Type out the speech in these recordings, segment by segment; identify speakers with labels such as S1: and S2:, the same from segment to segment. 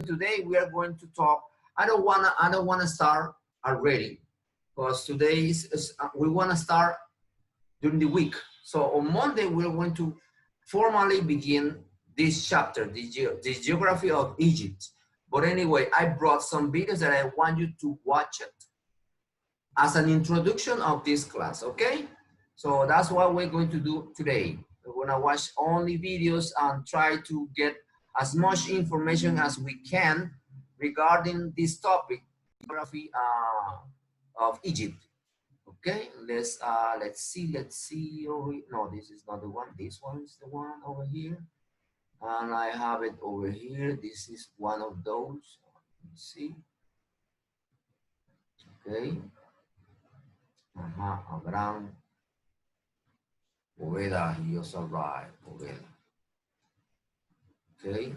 S1: Today we are going to talk. I don't wanna start already because today we wanna start during the week. So on Monday we're going to formally begin this chapter, the geography of Egypt. But anyway, I brought some videos that I want you to watch it as an introduction of this class. Okay, so that's what we're going to do today. We're gonna watch only videos and try to get as much information as we can regarding this topic, geography of Egypt. Okay, let's see. No, this is not the one. This one is the one over here, and I have it over here. This is one of those. Let me see. Okay. Abraham Poveda, he just arrived. Poveda. Okay.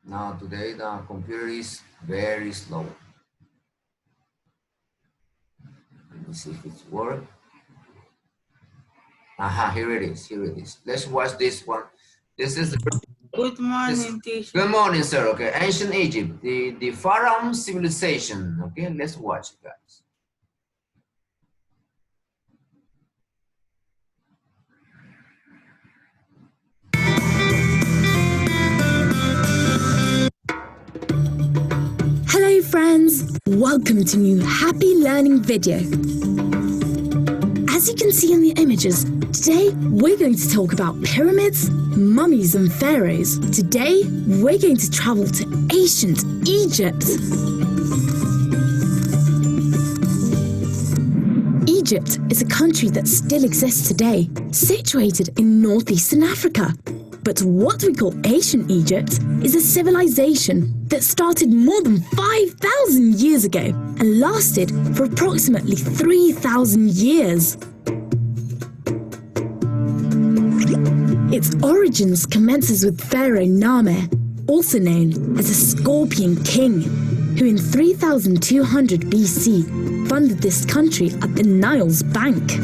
S1: Now today the computer is very slow. Let me see if it's work. Here it is. Here it is. Let's watch this one. This is the.
S2: Good morning, teacher.
S1: Good morning, sir. Okay, ancient Egypt, the Pharaoh civilization. Okay, let's watch it, guys.
S3: Hello friends, welcome to new Happy Learning video. As you can see in the images, today we're going to talk about pyramids, mummies and pharaohs. Today we're going to travel to ancient Egypt. Egypt is a country that still exists today, situated in northeastern Africa. But what we call ancient Egypt is a civilization that started more than 5,000 years ago and lasted for approximately 3,000 years. Its origins commences with Pharaoh Name, also known as a Scorpion King, who in 3200 BC funded this country at the Nile's bank.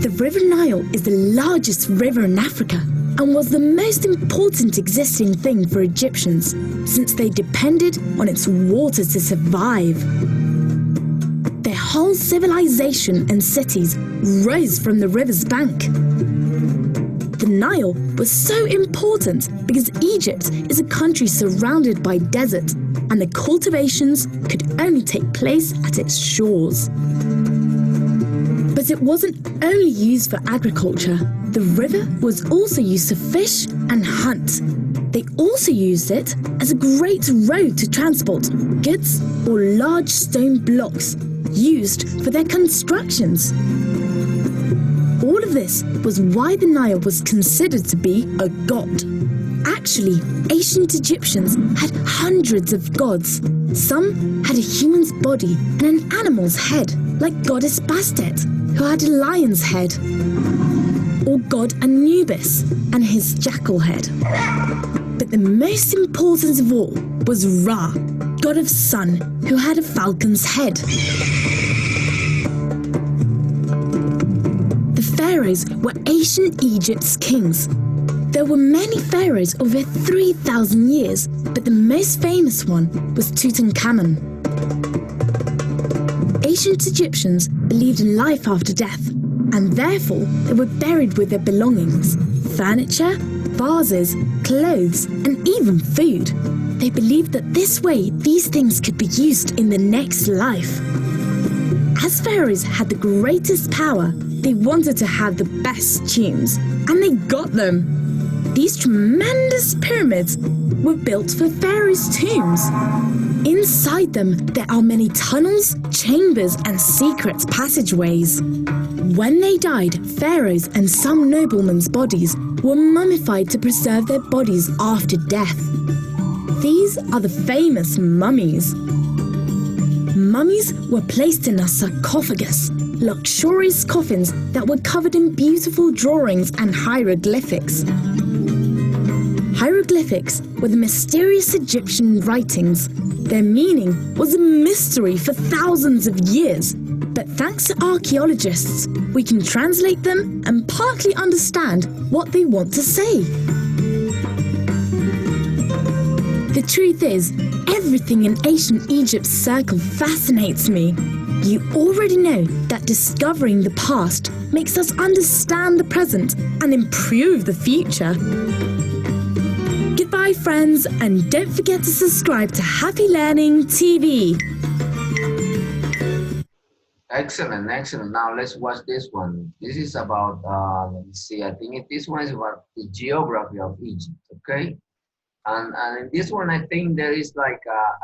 S3: The River Nile is the largest river in Africa and was the most important existing thing for Egyptians since they depended on its water to survive. Their whole civilization and cities rose from the river's bank. The Nile was so important because Egypt is a country surrounded by desert and the cultivations could only take place at its shores. But it wasn't only used for agriculture. The river was also used to fish and hunt. They also used it as a great road to transport goods or large stone blocks used for their constructions. All of this was why the Nile was considered to be a god. Actually, ancient Egyptians had hundreds of gods. Some had a human's body and an animal's head, like goddess Bastet, who had a lion's head, or god Anubis and his jackal head. But the most important of all was Ra, god of sun, who had a falcon's head. The pharaohs were ancient Egypt's kings. There were many pharaohs over 3,000 years, but the most famous one was Tutankhamun. Ancient Egyptians believed in life after death, and therefore they were buried with their belongings, furniture, vases, clothes, and even food. They believed that this way these things could be used in the next life. As pharaohs had the greatest power, they wanted to have the best tombs, and they got them. These tremendous pyramids were built for pharaohs' tombs. Inside them, there are many tunnels, chambers, and secret passageways. When they died, pharaohs and some noblemen's bodies were mummified to preserve their bodies after death. These are the famous mummies. Mummies were placed in a sarcophagus, luxurious coffins that were covered in beautiful drawings and hieroglyphics. Hieroglyphics were the mysterious Egyptian writings. Their meaning was a mystery for thousands of years, but thanks to archaeologists, we can translate them and partly understand what they want to say. The truth is, everything in ancient Egypt's circle fascinates me. You already know that discovering the past makes us understand the present and improve the future. Goodbye, friends, and don't forget to subscribe to Happy Learning TV.
S1: Excellent, excellent. Now let's watch this one. This is about, let me see, I think this one is about the geography of Egypt, okay? And in this one, I think there is like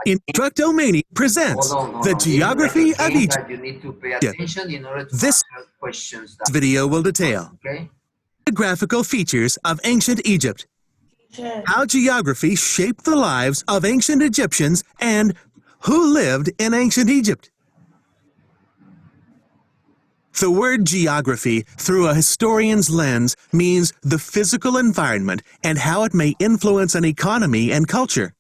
S4: Instructomania presents the geography of Egypt.
S1: You need to pay attention in order to
S4: This
S1: answer questions.
S4: video will detail
S1: Okay?
S4: geographical features of ancient Egypt, how geography shaped the lives of ancient Egyptians, and who lived in ancient Egypt. The word geography, through a historian's lens, means the physical environment and how it may influence an economy and culture.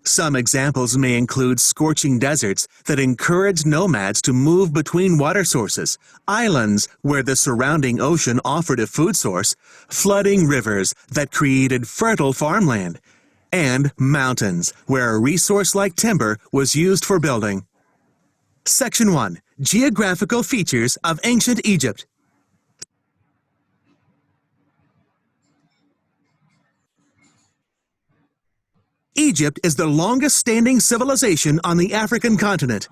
S4: Some examples may include scorching deserts that encourage nomads to move between water sources, islands where the surrounding ocean offered a food source, flooding rivers that created fertile farmland, and mountains where a resource like timber was used for building. Section 1. Geographical features of ancient Egypt. Egypt is the longest-standing civilization on the African continent.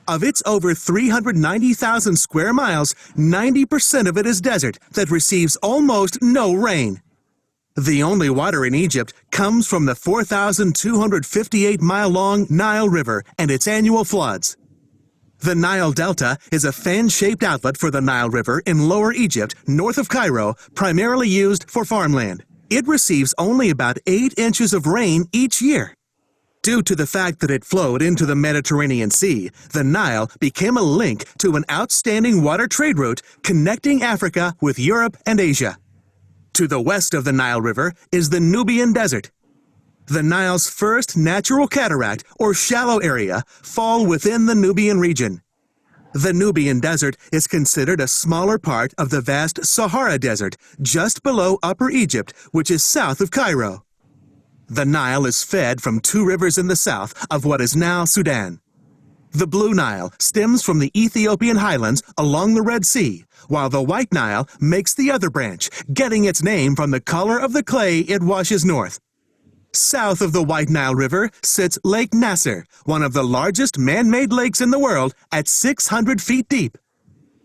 S4: Of its over 390,000 square miles, 90% of it is desert that receives almost no rain. The only water in Egypt comes from the 4,258-mile-long Nile River and its annual floods. The Nile Delta is a fan-shaped outlet for the Nile River in Lower Egypt, north of Cairo, primarily used for farmland. It receives only about 8 inches of rain each year. Due to the fact that it flowed into the Mediterranean Sea, the Nile became a link to an outstanding water trade route connecting Africa with Europe and Asia. To the west of the Nile River is the Nubian Desert. The Nile's first natural cataract, or shallow area, fall within the Nubian region. The Nubian Desert is considered a smaller part of the vast Sahara Desert, just below Upper Egypt, which is south of Cairo. The Nile is fed from 2 rivers in the south of what is now Sudan. The Blue Nile stems from the Ethiopian highlands along the Red Sea, while the White Nile makes the other branch, getting its name from the color of the clay it washes north. South of the White Nile River sits Lake Nasser, one of the largest man-made lakes in the world at 600 feet deep.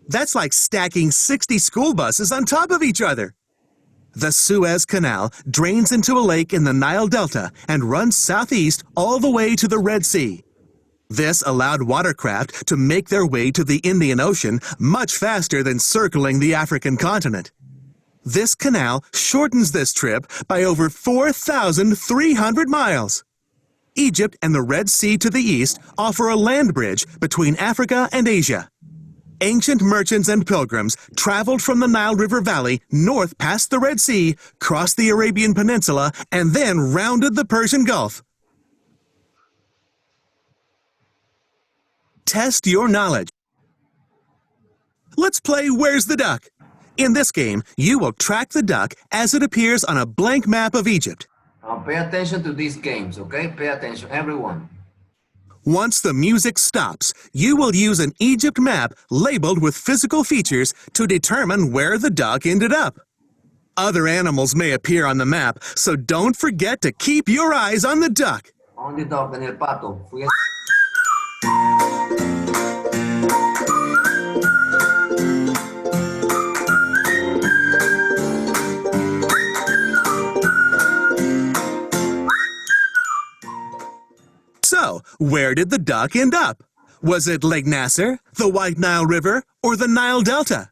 S4: That's like stacking 60 school buses on top of each other. The Suez Canal drains into a lake in the Nile Delta and runs southeast all the way to the Red Sea. This allowed watercraft to make their way to the Indian Ocean much faster than circling the African continent. This canal shortens this trip by over 4,300 miles. Egypt and the Red Sea to the east offer a land bridge between Africa and Asia. Ancient merchants and pilgrims traveled from the Nile River Valley north past the Red Sea, crossed the Arabian Peninsula, and then rounded the Persian Gulf. Test your knowledge. Let's play Where's the Duck? In this game, you will track the duck as it appears on a blank map of Egypt.
S1: Now pay attention to these games, okay? Pay attention, everyone.
S4: Once the music stops, you will use an Egypt map labeled with physical features to determine where the duck ended up. Other animals may appear on the map, so don't forget to keep your eyes on the duck.
S1: On the duck and el pato.
S4: So, where did the duck end up? Was it Lake Nasser, the White Nile River, or the Nile Delta?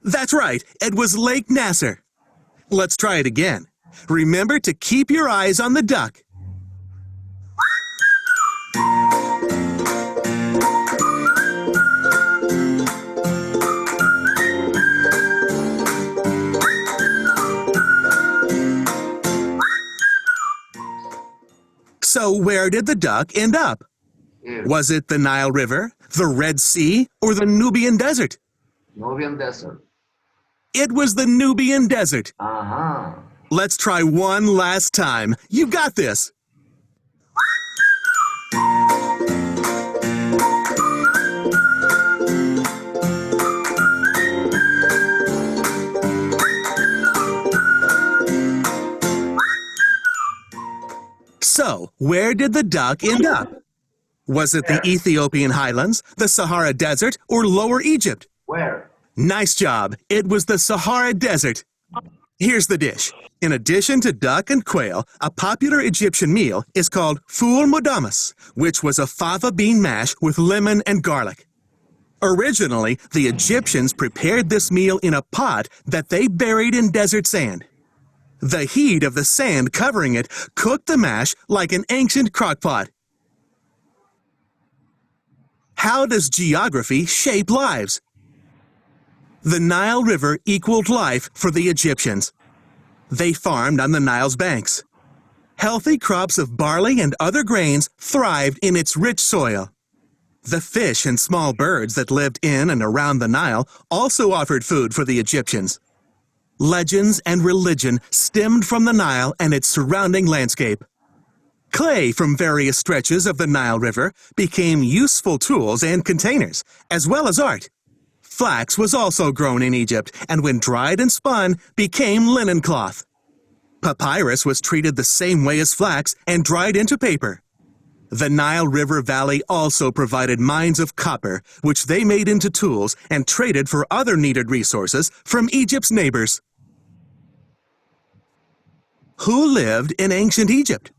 S4: That's right, it was Lake Nasser. Let's try it again. Remember to keep your eyes on the duck. So where did the duck end up?
S1: Here.
S4: Was it the Nile River, the Red Sea, or the Nubian Desert?
S1: Nubian Desert.
S4: It was the Nubian Desert.
S1: Uh-huh.
S4: Let's try one last time. You got this. So, where did the duck end up? Was it the Ethiopian highlands, the Sahara Desert, or Lower Egypt?
S1: Where?
S4: Nice job. It was the Sahara Desert. Here's the dish. In addition to duck and quail, a popular Egyptian meal is called ful mudamas, which was a fava bean mash with lemon and garlic. Originally, the Egyptians prepared this meal in a pot that they buried in desert sand. The heat of the sand covering it cooked the mash like an ancient crockpot. How does geography shape lives? The Nile River equaled life for the Egyptians. They farmed on the Nile's banks. Healthy crops of barley and other grains thrived in its rich soil. The fish and small birds that lived in and around the Nile also offered food for the Egyptians. Legends and religion stemmed from the Nile and its surrounding landscape. Clay from various stretches of the Nile River became useful tools and containers, as well as art. Flax was also grown in Egypt, and when dried and spun, became linen cloth. Papyrus was treated the same way as flax and dried into paper. The Nile River Valley also provided mines of copper, which they made into tools and traded for other needed resources from Egypt's neighbors. Who lived in ancient Egypt?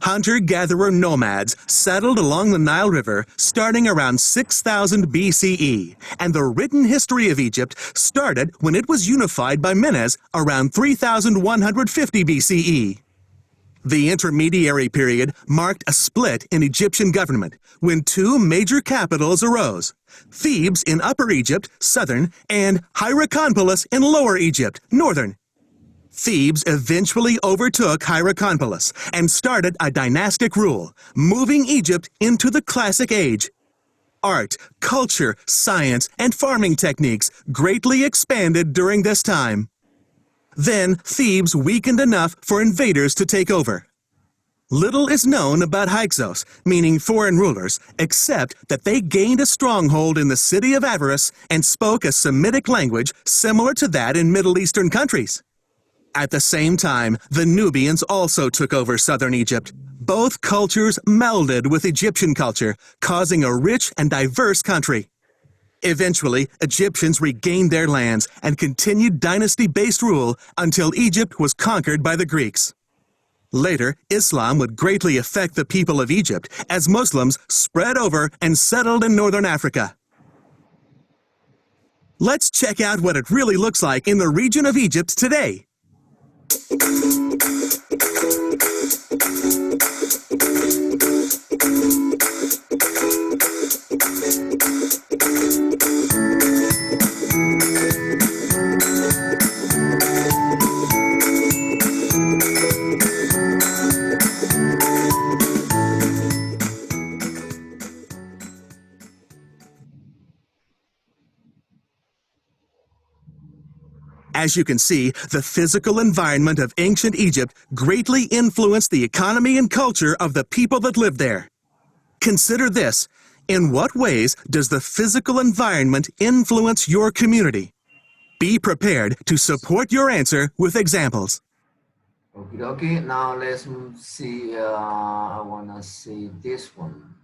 S4: Hunter-gatherer nomads settled along the Nile River starting around 6000 BCE, and the written history of Egypt started when it was unified by Menes around 3150 BCE. The intermediary period marked a split in Egyptian government when two major capitals arose: Thebes in Upper Egypt, southern, and Hierakonpolis in Lower Egypt, northern. Thebes eventually overtook Hierakonpolis and started a dynastic rule, moving Egypt into the Classic Age. Art, culture, science, and farming techniques greatly expanded during this time. Then Thebes weakened enough for invaders to take over. Little is known about Hyksos, meaning foreign rulers, except that they gained a stronghold in the city of Avaris and spoke a Semitic language similar to that in Middle Eastern countries. At the same time, the Nubians also took over southern Egypt. Both cultures melded with Egyptian culture, causing a rich and diverse country. Eventually, Egyptians regained their lands and continued dynasty-based rule until Egypt was conquered by the Greeks. Later, Islam would greatly affect the people of Egypt as Muslims spread over and settled in northern Africa. Let's check out what it really looks like in the region of Egypt today. As you can see, the physical environment of ancient Egypt greatly influenced the economy and culture of the people that lived there. Consider this: in what ways does the physical environment influence your community? Be prepared to support your answer with examples.
S1: Okay, now let's see, I wanna see this one.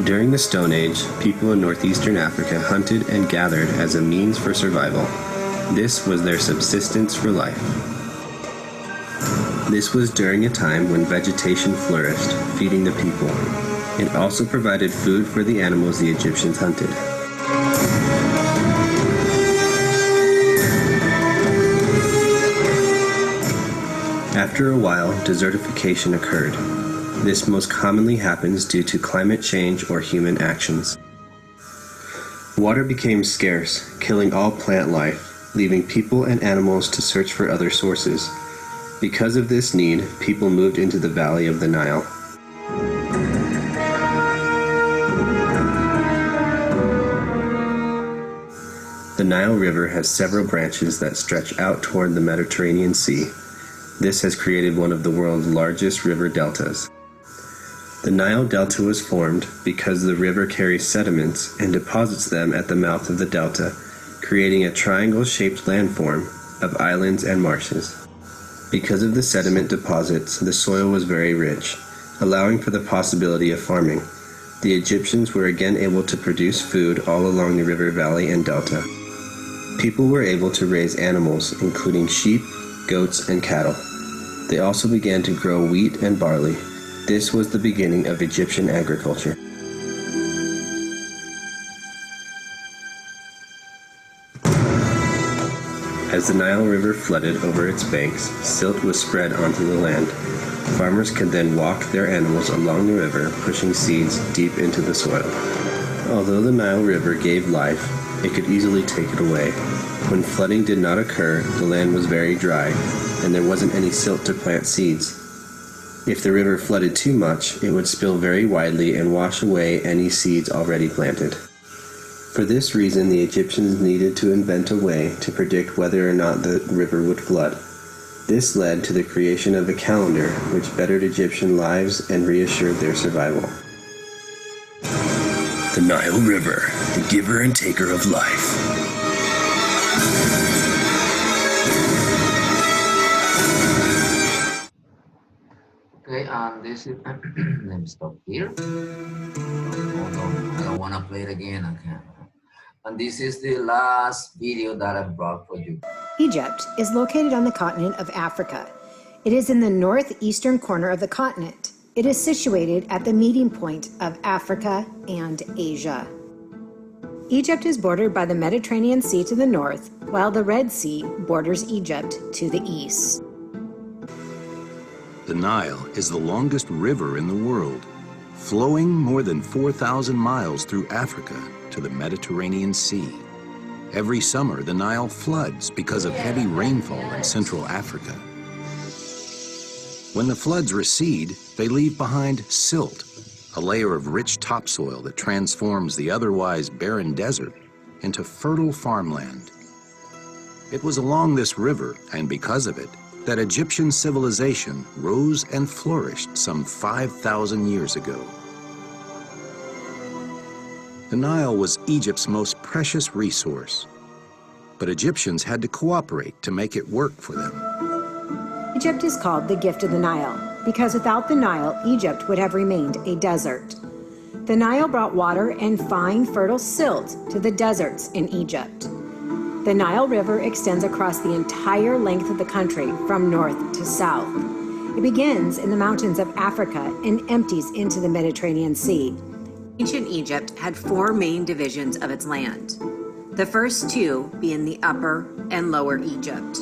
S5: During the Stone Age, people in northeastern Africa hunted and gathered as a means for survival. This was their subsistence for life. This was during a time when vegetation flourished, feeding the people. It also provided food for the animals the Egyptians hunted. After a while, desertification occurred. This most commonly happens due to climate change or human actions. Water became scarce, killing all plant life, leaving people and animals to search for other sources. Because of this need, people moved into the valley of the Nile. The Nile River has several branches that stretch out toward the Mediterranean Sea. This has created one of the world's largest river deltas. The Nile Delta was formed because the river carries sediments and deposits them at the mouth of the delta, creating a triangle-shaped landform of islands and marshes. Because of the sediment deposits, the soil was very rich, allowing for the possibility of farming. The Egyptians were again able to produce food all along the river valley and delta. People were able to raise animals, including sheep, goats, and cattle. They also began to grow wheat and barley. This was the beginning of Egyptian agriculture. As the Nile River flooded over its banks, silt was spread onto the land. Farmers could then walk their animals along the river, pushing seeds deep into the soil. Although the Nile River gave life, it could easily take it away. When flooding did not occur, the land was very dry, and there wasn't any silt to plant seeds. If the river flooded too much, it would spill very widely and wash away any seeds already planted. For this reason, the Egyptians needed to invent a way to predict whether or not the river would flood. This led to the creation of a calendar which bettered Egyptian lives and reassured their survival. The Nile River, the giver and taker of life.
S1: Okay, and this is, let me stop here. Hold on, I don't want to play it again. Okay. And this is the last video that I brought for you.
S6: Egypt is located on the continent of Africa. It is in the northeastern corner of the continent. It is situated at the meeting point of Africa and Asia. Egypt is bordered by the Mediterranean Sea to the north, while the Red Sea borders Egypt to the east.
S7: The Nile is the longest river in the world, flowing more than 4,000 miles through Africa to the Mediterranean Sea. Every summer, the Nile floods because of heavy rainfall in Central Africa. When the floods recede, they leave behind silt, a layer of rich topsoil that transforms the otherwise barren desert into fertile farmland. It was along this river, and because of it, that Egyptian civilization rose and flourished some 5,000 years ago. The Nile was Egypt's most precious resource, but Egyptians had to cooperate to make it work for them.
S6: Egypt is called the gift of the Nile because without the Nile, Egypt would have remained a desert. The Nile brought water and fine, fertile silt to the deserts in Egypt. The Nile River extends across the entire length of the country from north to south. It begins in the mountains of Africa and empties into the Mediterranean Sea. Ancient Egypt had four main divisions of its land, the first two being the Upper and Lower Egypt.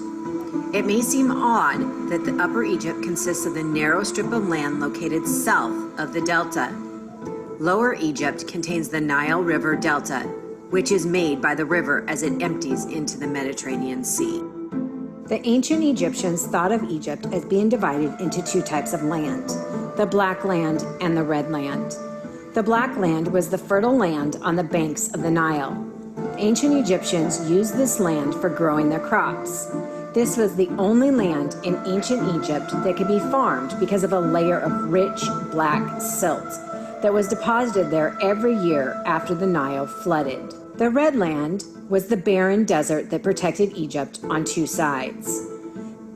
S6: It may seem odd that the Upper Egypt consists of the narrow strip of land located south of the delta. Lower Egypt contains the Nile River Delta, which is made by the river as it empties into the Mediterranean Sea. The ancient Egyptians thought of Egypt as being divided into two types of land, the Black Land and the Red Land. The Black Land was the fertile land on the banks of the Nile. Ancient Egyptians used this land for growing their crops. This was the only land in ancient Egypt that could be farmed because of a layer of rich black silt that was deposited there every year after the Nile flooded. The Red Land was the barren desert that protected Egypt on two sides.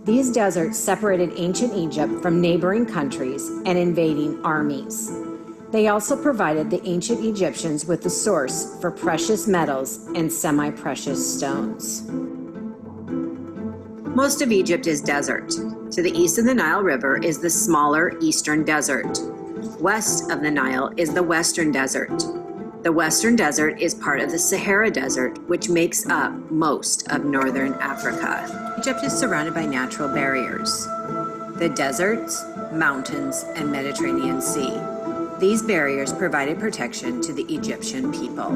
S6: These deserts separated ancient Egypt from neighboring countries and invading armies. They also provided the ancient Egyptians with the source for precious metals and semi-precious stones. Most of Egypt is desert. To the east of the Nile River is the smaller Eastern Desert. West of the Nile is the Western Desert. The Western Desert is part of the Sahara Desert, which makes up most of northern Africa. Egypt is surrounded by natural barriers. the deserts, mountains, and Mediterranean Sea. These barriers provided protection to the Egyptian people.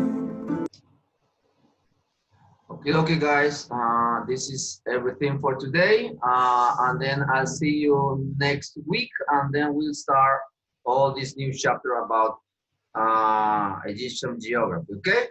S1: Okay, guys, this is everything for today. And then I'll see you next week, and then we'll start all this new chapter about Egyptian geography, okay?